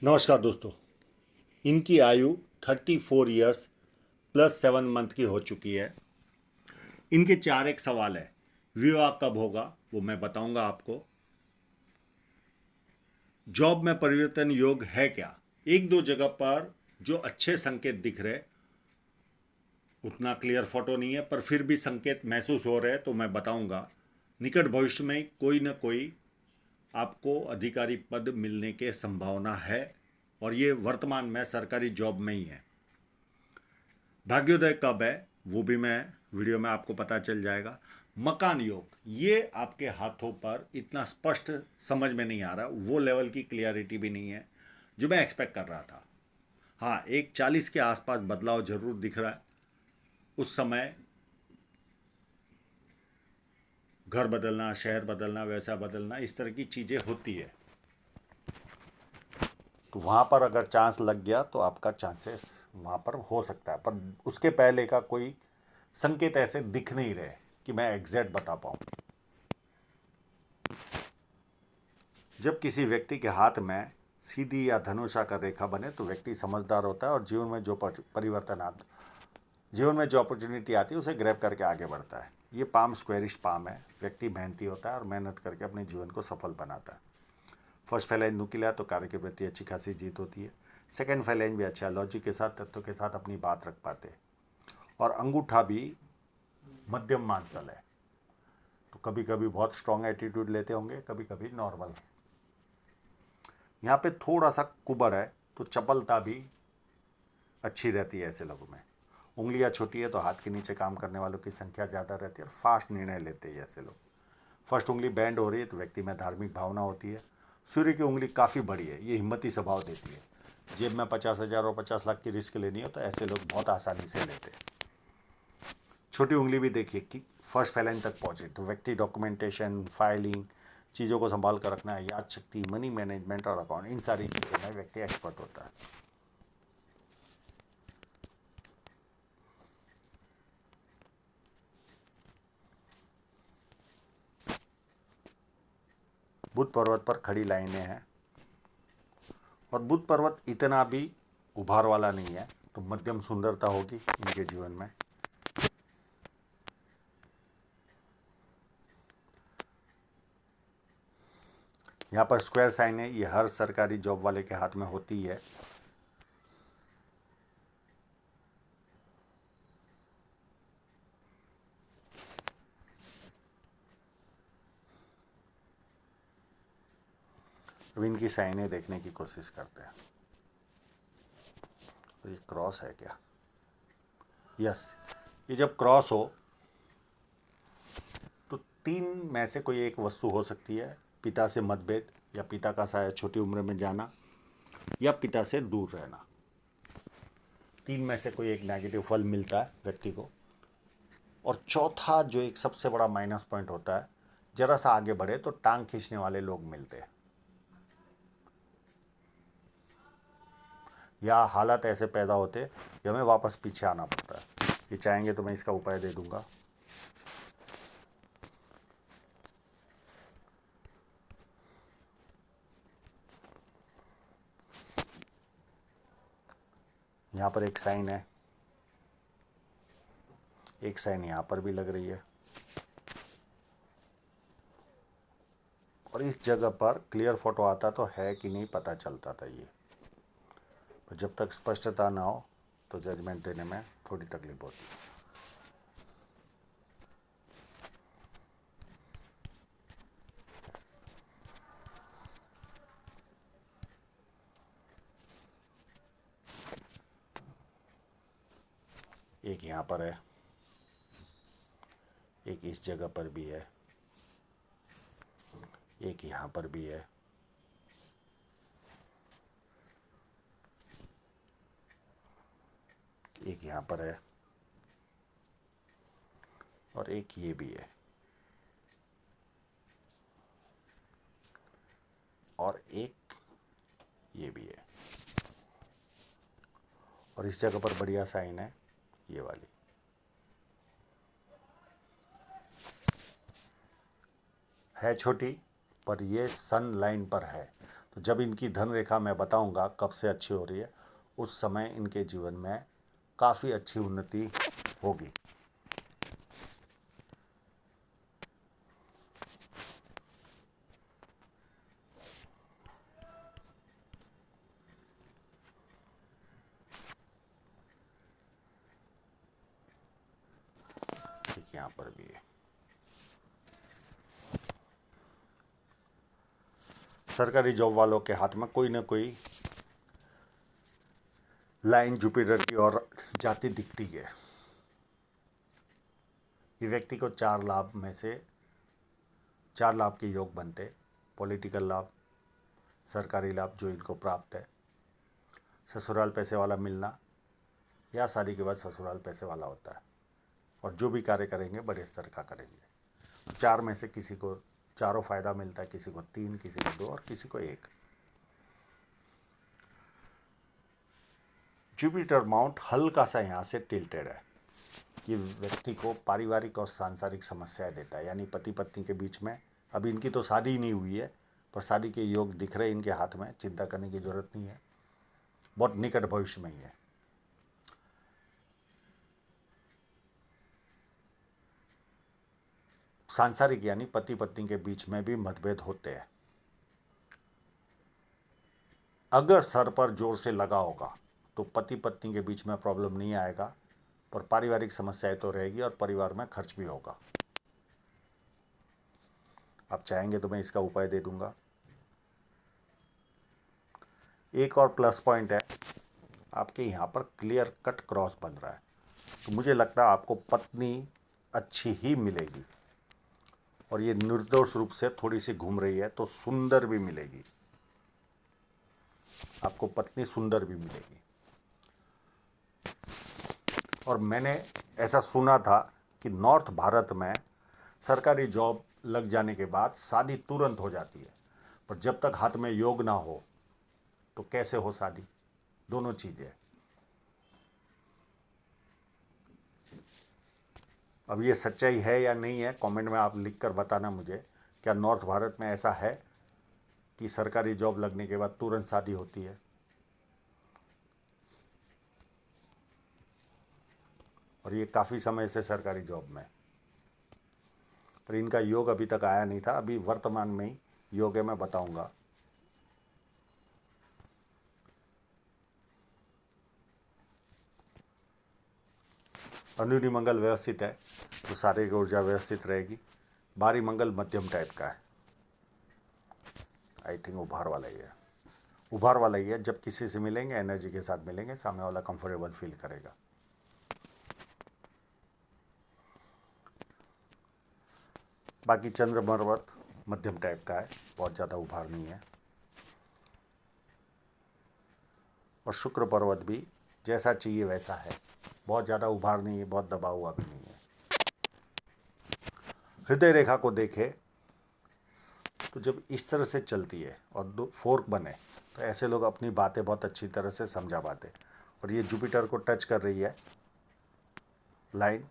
नमस्कार दोस्तों। इनकी आयु 34 ईयर्स प्लस 7 मंथ की हो चुकी है। इनके चार एक सवाल है। विवाह कब होगा वो मैं बताऊंगा आपको। जॉब में परिवर्तन योग है क्या? एक दो जगह पर जो अच्छे संकेत दिख रहे, उतना क्लियर फोटो नहीं है पर फिर भी संकेत महसूस हो रहे हैं, तो मैं बताऊंगा। निकट भविष्य में कोई ना कोई आपको अधिकारी पद मिलने की संभावना है और ये वर्तमान में सरकारी जॉब में ही है। भाग्योदय कब है वो भी मैं वीडियो में आपको पता चल जाएगा। मकान योग ये आपके हाथों पर इतना स्पष्ट समझ में नहीं आ रहा, वो लेवल की क्लियरिटी भी नहीं है जो मैं एक्सपेक्ट कर रहा था। हाँ, एक 40 के आसपास बदलाव जरूर दिख रहा है। उस समय घर बदलना, शहर बदलना, व्यवसाय बदलना, इस तरह की चीज़ें होती है। तो वहाँ पर अगर चांस लग गया तो आपका चांसेस वहाँ पर हो सकता है, पर उसके पहले का कोई संकेत ऐसे दिख नहीं रहे कि मैं एग्जैक्ट बता पाऊँ। जब किसी व्यक्ति के हाथ में सीधी या धनुषाकार रेखा बने तो व्यक्ति समझदार होता है और जीवन में जो अपॉर्चुनिटी आती है उसे ग्रैब करके आगे बढ़ता है। ये पाम स्क्वेरिश पाम है। व्यक्ति मेहनती होता है और मेहनत करके अपने जीवन को सफल बनाता है। फर्स्ट फैलाइन नुकीला है तो कार्य के प्रति अच्छी खासी जीत होती है। सेकेंड फैलाइन भी अच्छा है, लॉजिक के साथ, तत्व के साथ अपनी बात रख पाते हैं। और अंगूठा भी मध्यम मांसल है, तो कभी कभी बहुत स्ट्रांग एटीट्यूड लेते होंगे, कभी कभी नॉर्मल। यहाँ पे थोड़ा सा कुबड़ है तो चपलता भी अच्छी रहती है ऐसे लोगों में। उंगलियाँ छोटी है तो हाथ के नीचे काम करने वालों की संख्या ज़्यादा रहती है और फास्ट निर्णय लेते हैं ऐसे लोग। फर्स्ट उंगली बैंड हो रही है तो व्यक्ति में धार्मिक भावना होती है। सूर्य की उंगली काफ़ी बड़ी है, ये हिम्मती स्वभाव देती है। जेब में 50,000 और 50 लाख की रिस्क लेनी हो तो ऐसे लोग बहुत आसानी से लेते हैं। छोटी उंगली भी देखिए कि फर्स्ट फैलाइन तक पहुँचे तो व्यक्ति डॉक्यूमेंटेशन, फाइलिंग, चीज़ों को संभाल कर रखना है, याद शक्ति, मनी मैनेजमेंट और अकाउंट, इन सारी चीज़ों में व्यक्ति एक्सपर्ट होता है। बुध पर्वत पर खड़ी लाइनें हैं और बुध पर्वत इतना भी उभार वाला नहीं है, तो मध्यम सुंदरता होगी इनके जीवन में। यहाँ पर स्क्वायर साइन है, ये हर सरकारी जॉब वाले के हाथ में होती है। अब इनकी साइनें देखने की कोशिश करते हैं। तो ये क्रॉस है क्या? यस, ये जब क्रॉस हो तो तीन में से कोई एक वस्तु हो सकती है। पिता से मतभेद, या पिता का साया छोटी उम्र में जाना, या पिता से दूर रहना। तीन में से कोई एक नेगेटिव फल मिलता है व्यक्ति को। और चौथा जो एक सबसे बड़ा माइनस पॉइंट होता है, जरा सा आगे बढ़े तो टांग खींचने वाले लोग मिलते हैं, या हालात ऐसे पैदा होते कि हमें वापस पीछे आना पड़ता है। ये चाहेंगे तो मैं इसका उपाय दे दूंगा। यहाँ पर एक साइन है, एक साइन यहाँ पर भी लग रही है, और इस जगह पर क्लियर फोटो आता तो है कि नहीं पता चलता था ये। पर जब तक स्पष्टता ना हो तो जजमेंट देने में थोड़ी तकलीफ होती है। एक यहाँ पर है, एक इस जगह पर भी है, एक यहाँ पर भी है, एक यहाँ पर है, और एक ये भी है, और एक ये भी है। और इस जगह पर बढ़िया साइन है ये वाली। है छोटी पर ये सन लाइन पर है। तो जब इनकी धन रेखा मैं बताऊंगा कब से अच्छी हो रही है, उस समय इनके जीवन में काफ़ी अच्छी उन्नति होगी। ठीक, यहाँ पर भी है। सरकारी जॉब वालों के हाथ में कोई ना कोई लाइन जुपिटर की ओर जाती दिखती है। ये व्यक्ति को 4 लाभ में से 4 लाभ के योग बनते। पॉलिटिकल लाभ, सरकारी लाभ जो इनको प्राप्त है, ससुराल पैसे वाला मिलना, या शादी के बाद ससुराल पैसे वाला होता है। और जो भी कार्य करेंगे बड़े स्तर का करेंगे। 4 में से किसी को चारों फायदा मिलता है, किसी को 3, किसी को 2 और किसी को 1। जुपिटर माउंट हल्का सा यहाँ से टिल्टेड है। ये व्यक्ति को पारिवारिक और सांसारिक समस्याएं देता है, यानी पति पत्नी के बीच में। अभी इनकी तो शादी ही नहीं हुई है, पर शादी के योग दिख रहे इनके हाथ में। चिंता करने की जरूरत नहीं है, बहुत निकट भविष्य में ही है। सांसारिक यानी पति पत्नी के बीच में भी मतभेद होते हैं। अगर सर पर जोर से लगा होगा तो पति पत्नी के बीच में प्रॉब्लम नहीं आएगा, पर पारिवारिक समस्याएं तो रहेगी और परिवार में खर्च भी होगा। आप चाहेंगे तो मैं इसका उपाय दे दूंगा। एक और प्लस पॉइंट है, आपके यहाँ पर क्लियर कट क्रॉस बन रहा है, तो मुझे लगता है आपको पत्नी अच्छी ही मिलेगी। और ये निर्दोष रूप से थोड़ी सी घूम रही है तो सुंदर भी मिलेगी, आपको पत्नी सुंदर भी मिलेगी। और मैंने ऐसा सुना था कि नॉर्थ भारत में सरकारी जॉब लग जाने के बाद शादी तुरंत हो जाती है, पर जब तक हाथ में योग ना हो तो कैसे हो शादी। दोनों चीज़ें। अब ये सच्चाई है या नहीं है, कमेंट में आप लिख कर बताना मुझे। क्या नॉर्थ भारत में ऐसा है कि सरकारी जॉब लगने के बाद तुरंत शादी होती है? और ये काफ़ी समय से सरकारी जॉब में, पर इनका योग अभी तक आया नहीं था। अभी वर्तमान में ही योग है, मैं बताऊंगा। अनुनी मंगल व्यवस्थित है तो शारीरिक ऊर्जा व्यवस्थित रहेगी। बारी मंगल मध्यम टाइप का है, आई थिंक उभार वाला ही है। उभार वाला ही है। जब किसी से मिलेंगे एनर्जी के साथ मिलेंगे, सामने वाला कंफर्टेबल फील करेगा। बाकी चंद्र पर्वत मध्यम टाइप का है, बहुत ज़्यादा उभार नहीं है। और शुक्र पर्वत भी जैसा चाहिए वैसा है, बहुत ज़्यादा उभार नहीं है, बहुत दबा हुआ भी नहीं है। हृदय रेखा को देखे तो जब इस तरह से चलती है और 2 फोर्क बने, तो ऐसे लोग अपनी बातें बहुत अच्छी तरह से समझा पाते। और ये जुपिटर को टच कर रही है लाइन,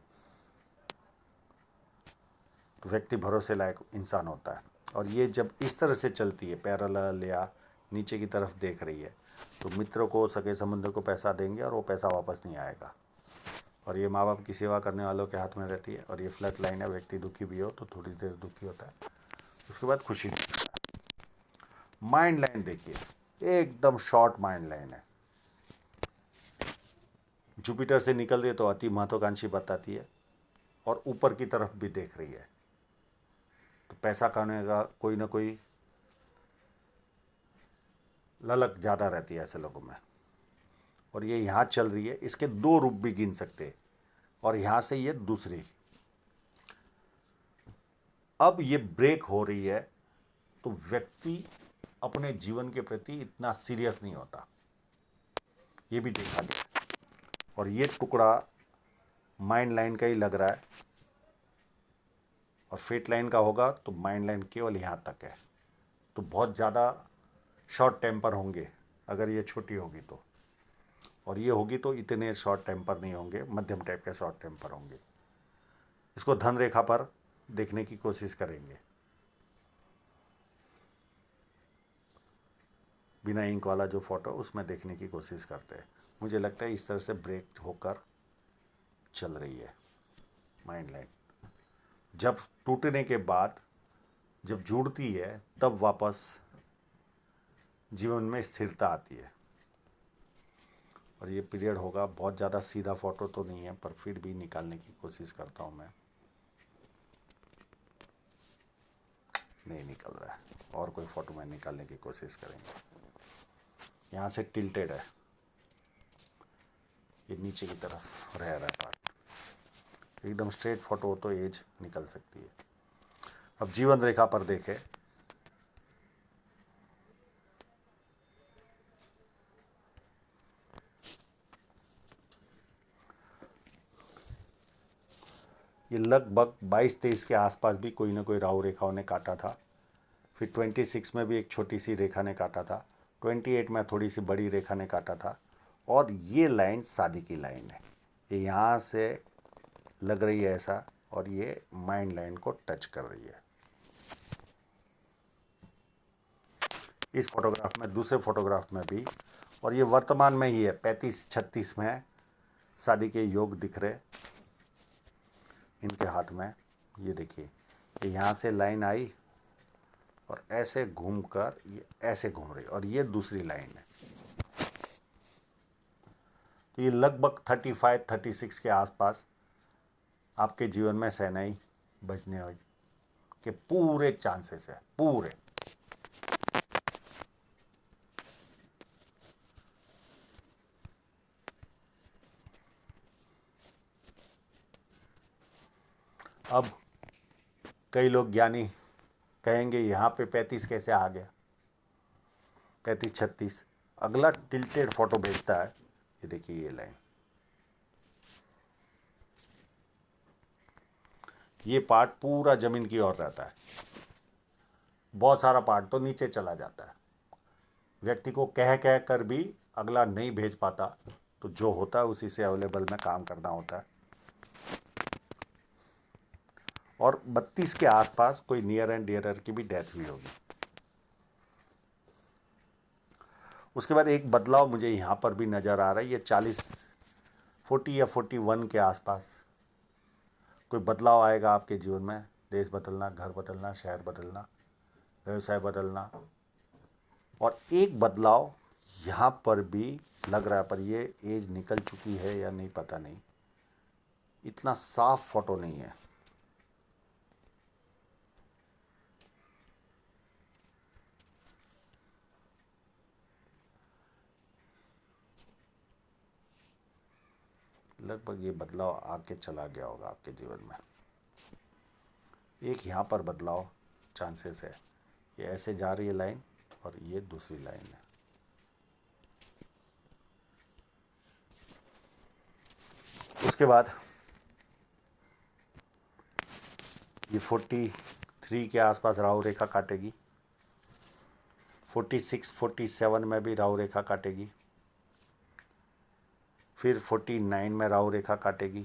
तो व्यक्ति भरोसे लायक इंसान होता है। और ये जब इस तरह से चलती है पैरेलल या नीचे की तरफ देख रही है, तो मित्रों को, सगे संबंधों को पैसा देंगे और वो पैसा वापस नहीं आएगा। और ये माँ बाप की सेवा करने वालों के हाथ में रहती है। और ये फ्लैट लाइन है, व्यक्ति दुखी भी हो तो थोड़ी देर दुखी होता है, उसके बाद खुशी मिलती है। माइंड लाइन देखिए, एकदम शॉर्ट माइंड लाइन है। जुपिटर से निकल रही तो अति महत्वाकांक्षी बताती है, और ऊपर की तरफ भी देख रही है, तो पैसा खाने का कोई ना कोई ललक ज़्यादा रहती है ऐसे लोगों में। और ये यहाँ चल रही है, इसके 2 रूप भी गिन सकते हैं। और यहाँ से ये दूसरी, अब ये ब्रेक हो रही है तो व्यक्ति अपने जीवन के प्रति इतना सीरियस नहीं होता, ये भी देखा गया। और ये टुकड़ा माइंड लाइन का ही लग रहा है, और फेट लाइन का होगा तो माइंड लाइन केवल यहाँ तक है। तो बहुत ज़्यादा शॉर्ट टेम्पर होंगे अगर ये छोटी होगी तो, और ये होगी तो इतने शॉर्ट टेम्पर नहीं होंगे, मध्यम टाइप के शॉर्ट टेम्पर होंगे। इसको धन रेखा पर देखने की कोशिश करेंगे। बिना इंक वाला जो फ़ोटो उसमें देखने की कोशिश करते हैं। मुझे लगता है इस तरह से ब्रेक होकर चल रही है माइंड लाइन। जब टूटने के बाद जब जुड़ती है तब वापस जीवन में स्थिरता आती है। और ये पीरियड होगा, बहुत ज़्यादा सीधा फ़ोटो तो नहीं है पर फिर भी निकालने की कोशिश करता हूँ मैं। नहीं निकल रहा है, और कोई फ़ोटो में निकालने की कोशिश करेंगे। यहाँ से टिल्टेड है, ये नीचे की तरफ रह रहा है पार्ट। एकदम स्ट्रेट फ़ोटो हो तो एज निकल सकती है। अब जीवन रेखा पर देखें, ये लगभग 22-23 के आसपास भी कोई ना कोई राहु रेखाओं ने काटा था। फिर 26 में भी एक छोटी सी रेखा ने काटा था। 28 में थोड़ी सी बड़ी रेखा ने काटा था। और ये लाइन शादी की लाइन है, ये यहाँ से लग रही है ऐसा, और ये माइंड लाइन को टच कर रही है। इस फोटोग्राफ में, दूसरे फोटोग्राफ में भी, और ये वर्तमान में ही है, 35-36 में शादी के योग दिख रहे इनके हाथ में। ये देखिए, ये यहाँ से लाइन आई और ऐसे घूमकर ये ऐसे घूम रही, और ये दूसरी लाइन है। तो ये लगभग 35-36 के आसपास आपके जीवन में शहनाई बजने के पूरे चांसेस है, पूरे। अब कई लोग ज्ञानी कहेंगे यहाँ पे 35 कैसे आ गया, 35-36। अगला टिल्टेड फोटो भेजता है, ये देखिए ये लाइन, ये पार्ट पूरा जमीन की ओर रहता है, बहुत सारा पार्ट तो नीचे चला जाता है। व्यक्ति को कह कह कर भी अगला नहीं भेज पाता, तो जो होता है उसी से अवेलेबल में काम करना होता है। और 32 के आसपास कोई नियर एंड डियरर की भी डेथ हुई होगी। उसके बाद एक बदलाव मुझे यहाँ पर भी नज़र आ रहा है, ये 40 या 41 के आसपास कोई बदलाव आएगा आपके जीवन में। देश बदलना, घर बदलना, शहर बदलना, व्यवसाय बदलना। और एक बदलाव यहाँ पर भी लग रहा है, पर ये एज निकल चुकी है या नहीं पता नहीं, इतना साफ फोटो नहीं है। लगभग ये बदलाव आके चला गया होगा आपके जीवन में। एक यहाँ पर बदलाव चांसेस है, ये ऐसे जा रही है लाइन और ये दूसरी लाइन है। उसके बाद ये 43 के आसपास राहु रेखा काटेगी, 46-47 में भी राहु रेखा काटेगी, फिर 49 में राहु रेखा काटेगी,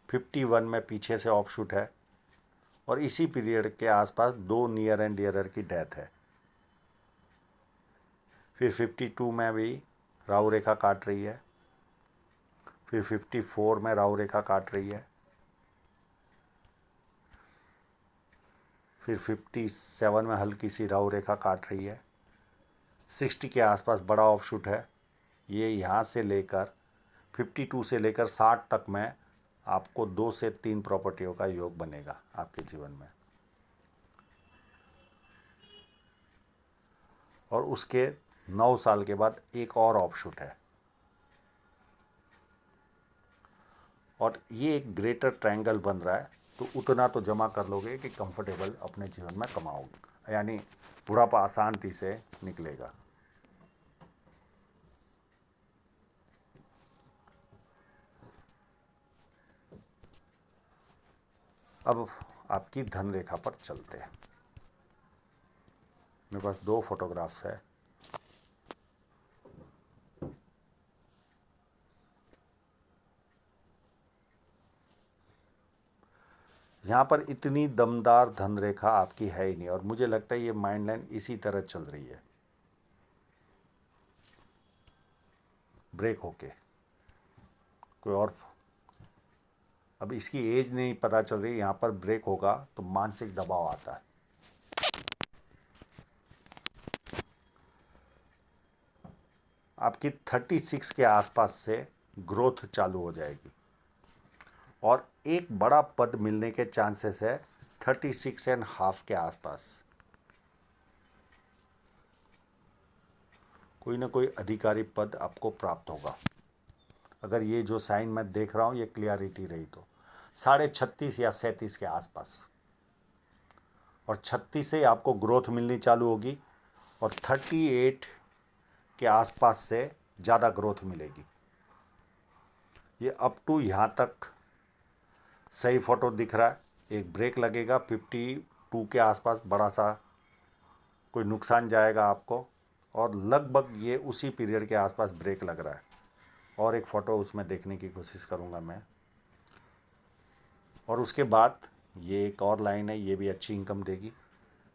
51 में पीछे से ऑफशूट है, और इसी पीरियड के आसपास 2 नियर एंड डियरर की डेथ है। फिर 52 में भी राहु रेखा काट रही है, फिर 54 में राहु रेखा काट रही है, फिर 57 में हल्की सी राहु रेखा काट रही है, 60 के आसपास बड़ा ऑफशूट है। ये यहाँ से लेकर 52 से लेकर 60 तक में आपको 2 से 3 प्रॉपर्टियों का योग बनेगा आपके जीवन में। और उसके 9 साल के बाद एक और ऑफशूट है, और ये एक ग्रेटर ट्रायंगल बन रहा है। तो उतना तो जमा कर लोगे कि कंफर्टेबल अपने जीवन में कमाओगे, यानी बुढ़ापा आसानी से निकलेगा। अब आपकी धन रेखा पर चलते हैं। मेरे पास 2 फोटोग्राफ्स है। यहाँ पर इतनी दमदार धन रेखा आपकी है ही नहीं, और मुझे लगता है ये माइंड लाइन इसी तरह चल रही है। ब्रेक होके कोई और, अब इसकी एज नहीं पता चल रही, यहाँ पर ब्रेक होगा तो मानसिक दबाव आता है। आपकी 36 के आसपास से ग्रोथ चालू हो जाएगी और एक बड़ा पद मिलने के चांसेस है 36.5 के आसपास। कोई ना कोई अधिकारी पद आपको प्राप्त होगा, अगर ये जो साइन मैं देख रहा हूँ ये क्लियरिटी रही तो 36.5 या 37 के आसपास। और 36 से आपको ग्रोथ मिलनी चालू होगी और 38 के आसपास से ज़्यादा ग्रोथ मिलेगी। ये अप टू यहाँ तक सही फोटो दिख रहा है। एक ब्रेक लगेगा 52 के आसपास, बड़ा सा कोई नुकसान जाएगा आपको, और लगभग ये उसी पीरियड के आसपास ब्रेक लग रहा है। और एक फ़ोटो उसमें देखने की कोशिश करूँगा मैं। और उसके बाद ये एक और लाइन है, ये भी अच्छी इनकम देगी,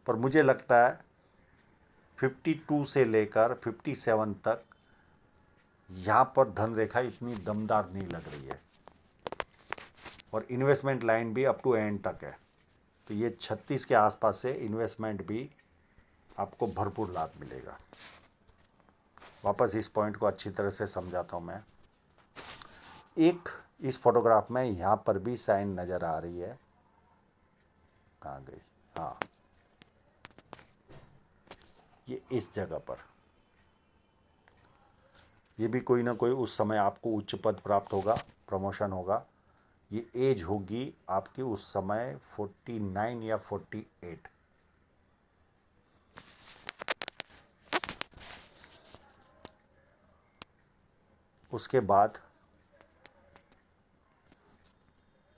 पर मुझे लगता है 52 से लेकर 57 तक यहाँ पर धन रेखा इतनी दमदार नहीं लग रही है। और इन्वेस्टमेंट लाइन भी अप टू एंड तक है, तो ये 36 के आसपास से इन्वेस्टमेंट भी आपको भरपूर लाभ मिलेगा। वापस इस पॉइंट को अच्छी तरह से समझाता हूँ मैं। एक इस फोटोग्राफ में यहाँ पर भी साइन नज़र आ रही है, कहाँ गई, हाँ ये इस जगह पर, ये भी कोई ना कोई उस समय आपको उच्च पद प्राप्त होगा, प्रमोशन होगा। ये एज होगी आपकी उस समय 49 या 48। उसके बाद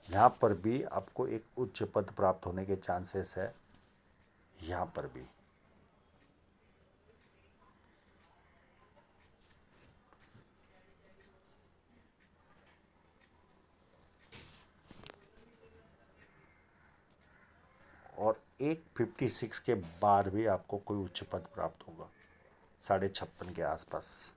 यहाँ पर भी आपको एक उच्च पद प्राप्त होने के चांसेस है, यहाँ पर भी। और एक 56 के बाद भी आपको कोई उच्च पद प्राप्त होगा 56.5 के आसपास।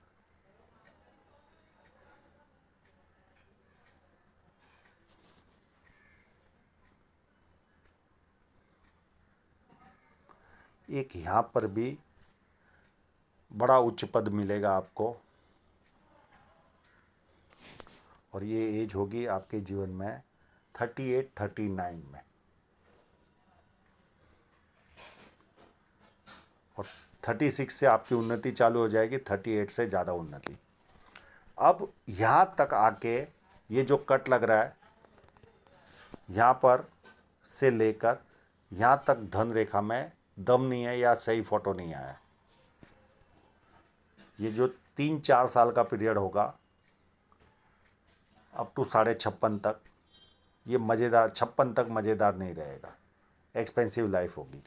एक यहाँ पर भी बड़ा उच्च पद मिलेगा आपको, और ये एज होगी आपके जीवन में 38-39 में। और 36 से आपकी उन्नति चालू हो जाएगी, 38 से ज़्यादा उन्नति। अब यहाँ तक आके ये जो कट लग रहा है, यहाँ पर से लेकर यहाँ तक धन रेखा में दम नहीं है या सही फोटो नहीं आया। ये जो 3-4 साल का पीरियड होगा अप टू 56.5 तक, ये मज़ेदार 56 तक मज़ेदार नहीं रहेगा, एक्सपेंसिव लाइफ होगी।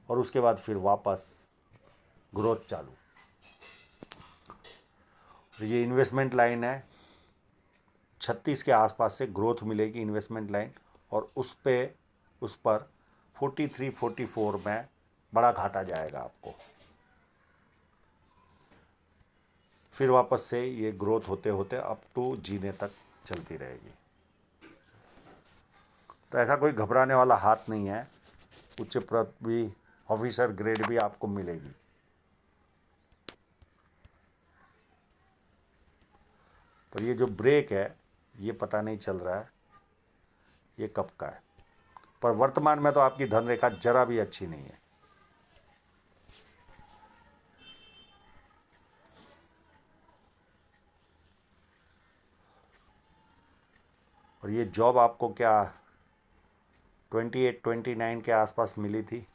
और उसके बाद फिर वापस ग्रोथ चालू। ये इन्वेस्टमेंट लाइन है, 36 के आसपास से ग्रोथ मिलेगी इन्वेस्टमेंट लाइन, और उस पर 43-44 में बड़ा घाटा जाएगा आपको। फिर वापस से ये ग्रोथ होते होते अप टू जीने तक चलती रहेगी। तो ऐसा कोई घबराने वाला हाथ नहीं है, उच्च पद भी, ऑफिसर ग्रेड भी आपको मिलेगी। पर ये जो ब्रेक है ये पता नहीं चल रहा है ये कब का है, पर वर्तमान में तो आपकी धन रेखा जरा भी अच्छी नहीं है। और ये जॉब आपको क्या 28-29 के आसपास मिली थी,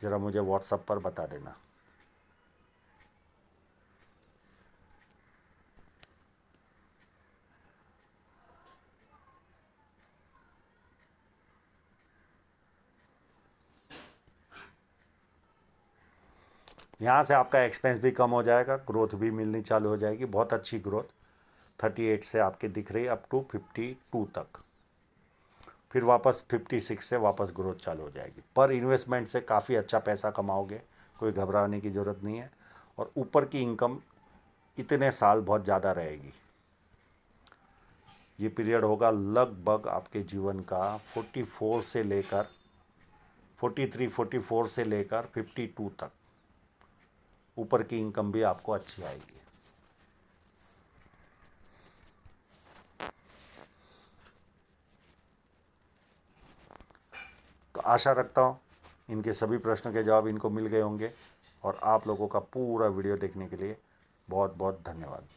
ज़रा मुझे व्हाट्सएप पर बता देना। यहाँ से आपका एक्सपेंस भी कम हो जाएगा, ग्रोथ भी मिलनी चालू हो जाएगी, बहुत अच्छी ग्रोथ 38 से आपके दिख रही है अप टू 52 तक। फिर वापस 56 से वापस ग्रोथ चालू हो जाएगी। पर इन्वेस्टमेंट से काफ़ी अच्छा पैसा कमाओगे, कोई घबराने की ज़रूरत नहीं है। और ऊपर की इनकम इतने साल बहुत ज़्यादा रहेगी। ये पीरियड होगा लगभग आपके जीवन का 44 से लेकर 43 44 से लेकर 52 तक। ऊपर की इनकम भी आपको अच्छी आएगी। तो आशा रखता हूँ इनके सभी प्रश्नों के जवाब इनको मिल गए होंगे। और आप लोगों का पूरा वीडियो देखने के लिए बहुत बहुत धन्यवाद।